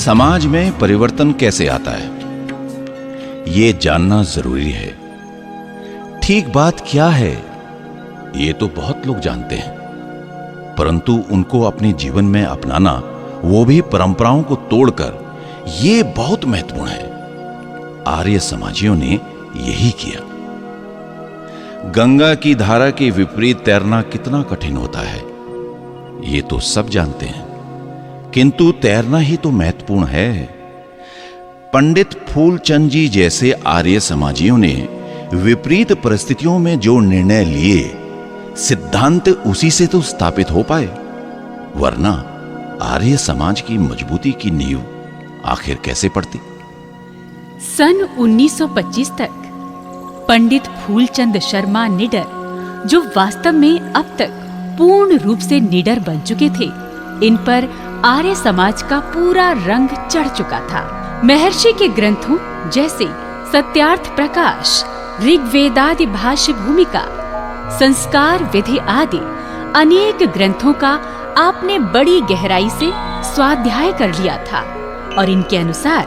समाज में परिवर्तन कैसे आता है, ये जानना जरूरी है। ठीक बात क्या है, ये तो बहुत लोग जानते हैं, परंतु उनको अपने जीवन में अपनाना, वो भी परंपराओं को तोड़कर, ये बहुत महत्वपूर्ण है। आर्य समाजियों ने यही किया। गंगा की धारा के विपरीत तैरना कितना कठिन होता है, ये तो सब जानते हैं, किंतु तैरना ही तो महत्वपूर्ण है। पंडित फूलचंद जी जैसे आर्य समाजियों ने विपरीत परिस्थितियों में जो निर्णय लिए, सिद्धांत उसी से तो स्थापित हो पाए, वरना आर्य समाज की मजबूती की नींव आखिर कैसे पड़ती। सन 1925 तक पंडित फूलचंद शर्मा निडर, जो वास्तव में अब तक पूर्ण रूप से निडर बन चुके थे, इन पर आर्य समाज का पूरा रंग चढ़ चुका था। महर्षि के ग्रंथों जैसे सत्यार्थ प्रकाश, ऋग्वेदादि भाष्य भूमिका, संस्कार विधि आदि अनेक ग्रंथों का आपने बड़ी गहराई से स्वाध्याय कर लिया था और इनके अनुसार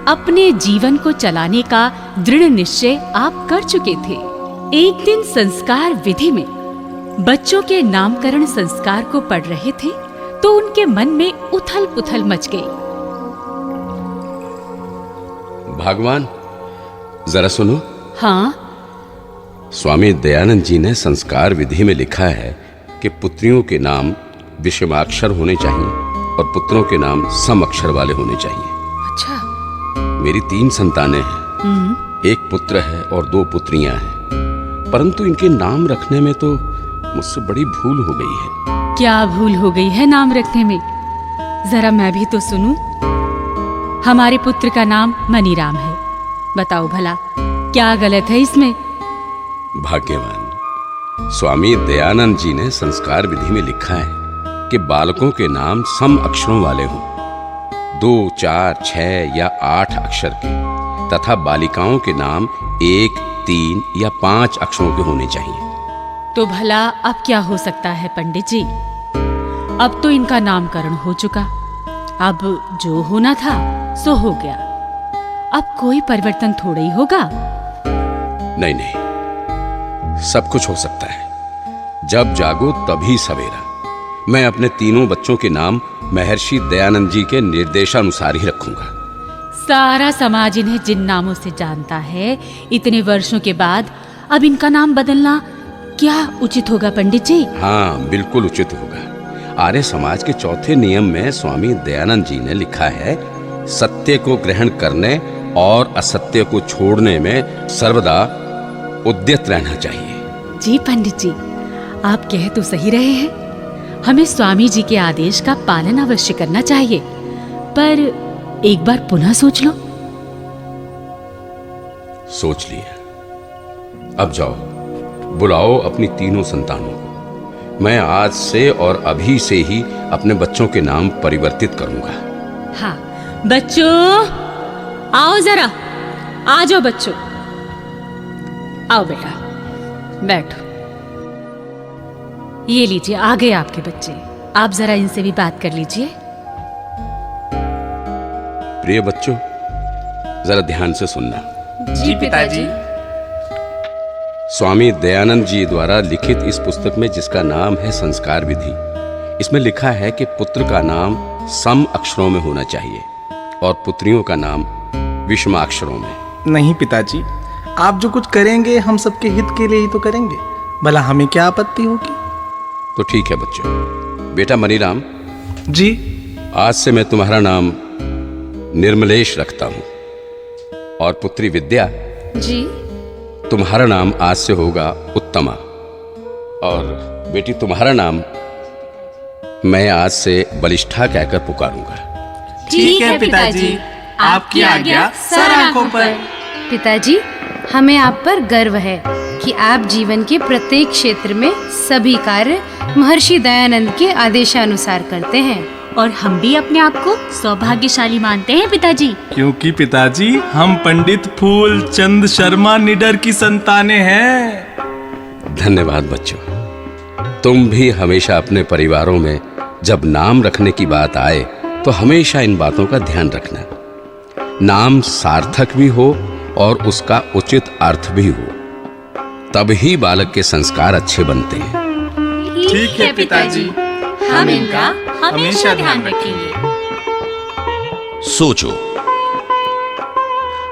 अपने जीवन को चलाने का दृढ़ निश्चय आप कर चुके थे। एक दिन संस्कार विधि में बच्चों के नामकरण संस्कार को पढ़ रहे थे तो उनके मन में उथल पुथल मच गई। भगवान, जरा सुनो। हाँ? स्वामी दयानंद जी ने संस्कार विधि में लिखा है कि पुत्रियों के नाम विषमाक्षर होने चाहिए और पुत्रों के नाम सम अक्षर वाले होने चाहिए। अच्छा। मेरी 3 संतानें हैं, एक पुत्र है और 2 पुत्रियां हैं, परंतु इनके नाम रखने में तो मुझसे बड़ी भूल हो गई है। क्या भूल हो गई है नाम रखने में? जरा मैं भी तो सुनूं। हमारे पुत्र का नाम मनीराम है, बताओ भला क्या गलत है इसमें? भाग्यवान, स्वामी दयानंद जी ने संस्कार विधि में लिखा है कि बालकों के नाम सम अक्षरों वाले हों, 2, 4, 6 या 8 अक्षर के, तथा बालिकाओं के नाम 1, 3 या 5 अक्षरों के होने चाहिए। तो भला अब क्या हो सकता है पंडित जी? अब तो इनका नामकरण हो चुका, अब जो होना था सो हो गया, अब कोई परिवर्तन थोड़ा ही होगा। नहीं नहीं, सब कुछ हो सकता है। जब जागो तभी सवेरा। मैं अपने तीनों बच्चों के नाम महर्षि दयानंद जी के निर्देशानुसार ही रखूंगा। सारा समाज इन्हें जिन नामों से जानता है, इतने वर्षों के बाद अब इनका नाम बदलना क्या उचित होगा पंडित जी? हाँ, बिल्कुल उचित होगा। आर्य समाज के चौथे नियम में स्वामी दयानंद जी ने लिखा है, सत्य को ग्रहण करने और असत्य को छोड़ने में सर्वदा उद्यत रहना चाहिए। जी पंडित जी, आप कह तो सही रहे हैं, हमें स्वामी जी के आदेश का पालन अवश्य करना चाहिए, पर एक बार पुनः सोच लो। सोच लिया। अब जाओ, बुलाओ अपनी तीनों संतानों को। मैं आज से और अभी से ही अपने बच्चों के नाम परिवर्तित करूंगा। हाँ बच्चों, आओ जरा, आ जाओ बच्चों, आओ बेटा, बैठो। ये लीजिए, आ गए आपके बच्चे, आप जरा इनसे भी बात कर लीजिए। प्रिय बच्चों, जरा ध्यान से सुनना। जी पिताजी। स्वामी दयानंद जी द्वारा लिखित इस पुस्तक में, जिसका नाम है संस्कार विधि, इसमें लिखा है कि पुत्र का नाम सम अक्षरों में होना चाहिए और पुत्रियों का नाम विषमाक्षरों में। नहीं पिताजी, आप जो कुछ करेंगे हम सबके हित के लिए ही तो करेंगे, भला हमें क्या आपत्ति होगी। तो ठीक है बच्चों। बेटा मनीराम जी, आज से मैं तुम्हारा नाम निर्मलेश रखता हूं और पुत्री विद्या जी, तुम्हारा नाम आज से होगा उत्तमा, और बेटी तुम्हारा नाम मैं आज से बलिष्ठा कहकर पुकारूंगा। ठीक है पिताजी, आपकी आज्ञा सर आंखों पर। पिताजी, हमें आप पर गर्व है कि आप जीवन के प्रत्येक क्षेत्र में सभी कार्य महर्षि दयानंद के आदेशानुसार करते हैं, और हम भी अपने आप को सौभाग्यशाली मानते हैं पिताजी। क्योंकि पिताजी हम पंडित फूलचंद शर्मा निडर की संतानें हैं। धन्यवाद बच्चों। तुम भी हमेशा अपने परिवारों में जब नाम रखने की बात आए तो हमेशा इन बातों का ध्यान रखना। नाम सार्थक भी हो और उसका उचित अर्थ भी हो, तब ही बालक के संस्कार अच्छे बनते हैं। ठीक है पिताजी, हम इनका हमेशा ध्यान रखेंगे। सोचो,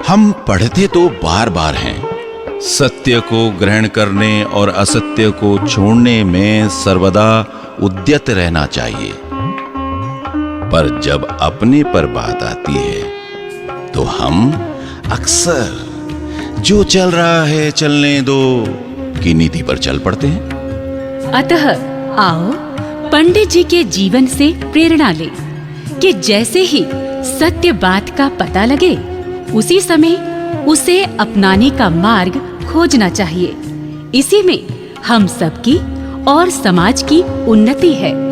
हम पढ़ते तो बार बार हैं, सत्य को ग्रहण करने और असत्य को छोड़ने में सर्वदा उद्यत रहना चाहिए। पर जब अपने पर बात आती है तो हम अक्सर जो चल रहा है चलने दो की नीति पर चल पड़ते हैं। अतः आओ पंडित जी के जीवन से प्रेरणा ले कि जैसे ही सत्य बात का पता लगे उसी समय उसे अपनाने का मार्ग खोजना चाहिए। इसी में हम सबकी और समाज की उन्नति है।